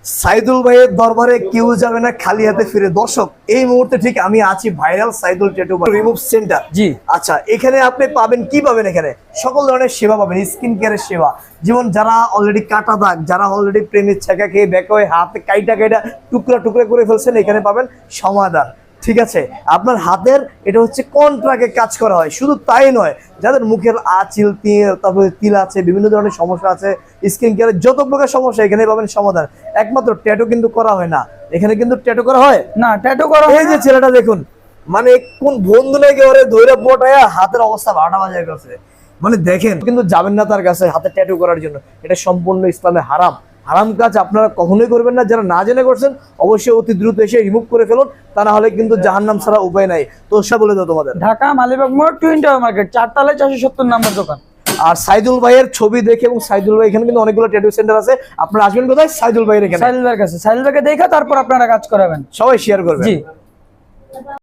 সাইদুল ভাইয়ের দরবারে কেউ যাবে না খালি হাতে ফিরে। দর্শক, এই মুহূর্তে ঠিক আমি আছি viral Saidul tattoo remove centre. জি আচ্ছা, এখানে আপনি পাবেন কি পাবেন? এখানে সকল ধরনের সেবা পাবেন, স্কিন কেয়ারের সেবা, যেমন যারা অলরেডি কাটা দাগ, যারা অলরেডি প্রেমের ছেঁকা খেয়ে ব্যাকে হয়ে হাতে কাইটা টুকরা টুকরা করে ফেলছেন, এখানে পাবেন সমাধান। ঠিক আছে, আপনার হাতের এটা হচ্ছে কন্ট্রাক্টে কাজ করা হয়। শুধু তাই নয়, যাদের মুখের আঁচিল, তারপরে তিল আছে, বিভিন্ন ধরনের সমস্যা আছে, স্কিন কেয়ারের যত প্রকার সমস্যা এখানে পাবেন সমাধান। একমাত্র ট্যাটু কিন্তু করা হয় না এখানে, কিন্তু ট্যাটু করা হয় না, ট্যাটু করা এই যে ছেলেটা দেখুন, মানে কোন বন্ধু নাকি ওরে ধইরা পটায়া হাতের অবস্থা 12টা বাজায় গেছে। মানে দেখেন, কিন্তু যাবেন না তার কাছে হাতে ট্যাটু করার জন্য, এটা সম্পূর্ণ ইসলামে হারাম। হারাম কাজ আপনারা কখনোই করবেন না। যারা না জেনে করছেন অবশ্যই অতি দ্রুত এসে রিমুভ করে ফেলুন, তা না হলে কিন্তু জাহান্নাম ছাড়া উপায় নাই। তো সব বলে দাও তোমাদের। ঢাকা মালিবাগ মোড় টুইন টাওয়ার মার্কেট, 4 তলায় 470 নম্বর দোকান। আর সাইদুল ভাইয়ের ছবি দেখে, এবং সাইদুল ভাই এখানে কিন্তু অনেকগুলো ট্যাটু সেন্টার আছে, আপনারা আসবেন কোথায়? সাইদুল ভাইয়ের এখানে। সাইদুল ভাইয়ের কাছে, সাইদুল ভাইকে দেখে তারপর আপনারা কাজ করাবেন। সবাই শেয়ার করবেন। জি।